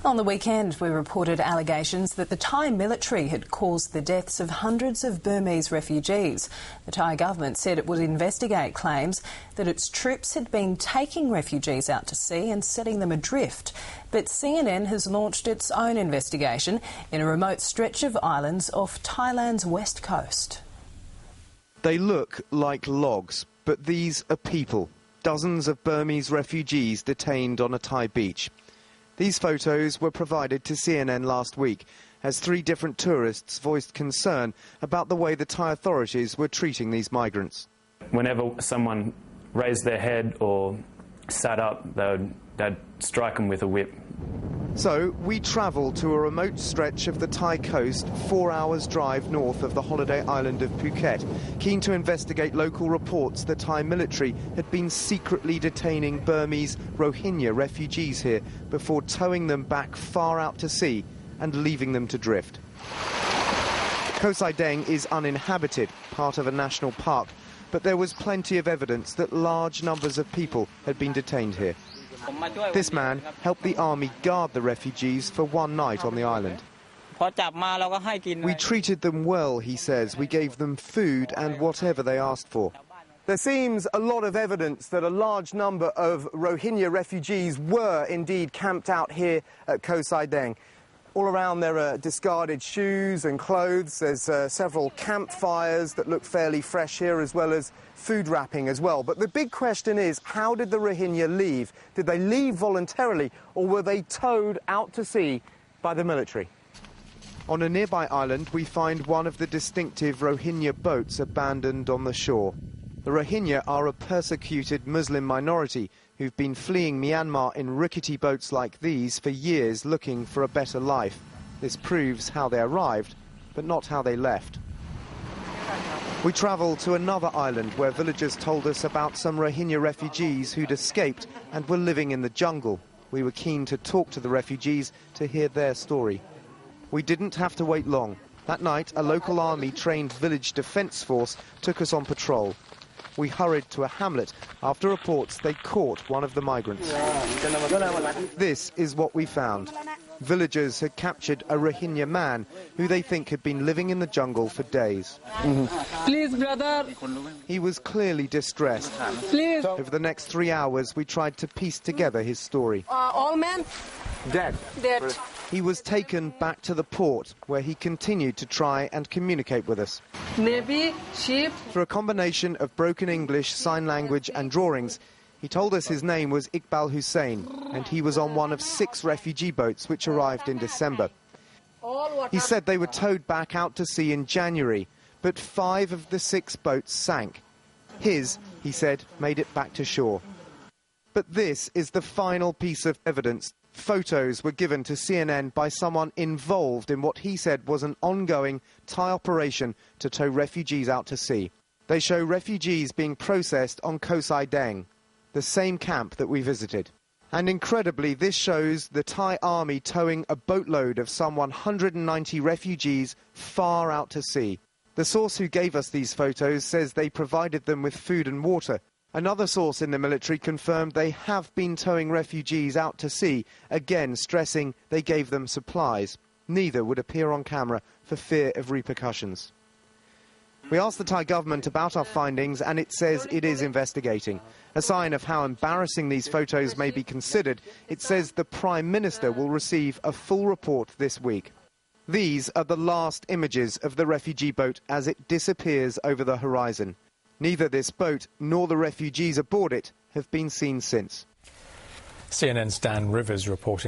On the weekend, we reported allegations that the Thai military had caused the deaths of hundreds of Burmese refugees. The Thai government said it would investigate claims that its troops had been taking refugees out to sea and setting them adrift. But CNN has launched its own investigation in a remote stretch of islands off Thailand's west coast. They look like logs, but these are people. Dozens of Burmese refugees detained on a Thai beach. These photos were provided to CNN last week as 3 different tourists voiced concern about the way the Thai authorities were treating these migrants. Whenever someone raised their head or sat up, they'd strike them with a whip. So we travelled to a remote stretch of the Thai coast, 4 hours drive north of the holiday island of Phuket, keen to investigate local reports the Thai military had been secretly detaining Burmese Rohingya refugees here before towing them back far out to sea and leaving them to drift. Koh Sai Deng is uninhabited, part of a national park, but there was plenty of evidence that large numbers of people had been detained here. This man helped the army guard the refugees for one night on the island. We treated them well, he says. We gave them food and whatever they asked for. There seems a lot of evidence that a large number of Rohingya refugees were indeed camped out here at Koh Sai Deng. All around there are discarded shoes and clothes. There's several campfires that look fairly fresh here, as well as food wrapping as well. But the big question is, how did the Rohingya leave? Did they leave voluntarily, or were they towed out to sea by the military? On a nearby island, we find one of the distinctive Rohingya boats abandoned on the shore. The Rohingya are a persecuted Muslim minority who've been fleeing Myanmar in rickety boats like these for years, looking for a better life. This proves how they arrived, but not how they left. We travel to another island where villagers told us about some Rohingya refugees who'd escaped and were living in the jungle. We were keen to talk to the refugees to hear their story. We didn't have to wait long. That night, a local army-trained village defence force took us on patrol. We hurried to a hamlet after reports they caught one of the migrants. This is what we found. Villagers had captured a Rohingya man who they think had been living in the jungle for days. Please, brother. He was clearly distressed. Please. Over the next 3 hours, we tried to piece together his story. All men? Dead. Dead. He was taken back to the port, where he continued to try and communicate with us. Navy, ship. Through a combination of broken English, sign language and drawings, he told us his name was Iqbal Hussein, and he was on one of 6 refugee boats which arrived in December. He said they were towed back out to sea in January, but 5 of the 6 boats sank. His, he said, made it back to shore. But this is the final piece of evidence. Photos were given to CNN by someone involved in what he said was an ongoing Thai operation to tow refugees out to sea. They show refugees being processed on Koh Sai Deng, the same camp that we visited. And incredibly, this shows the Thai army towing a boatload of some 190 refugees far out to sea. The source who gave us these photos says they provided them with food and water. Another source in the military confirmed they have been towing refugees out to sea, again stressing they gave them supplies. Neither would appear on camera for fear of repercussions. We asked the Thai government about our findings and it says it is investigating. A sign of how embarrassing these photos may be considered, it says the Prime Minister will receive a full report this week. These are the last images of the refugee boat as it disappears over the horizon. Neither this boat nor the refugees aboard it have been seen since. CNN's Dan Rivers reporting.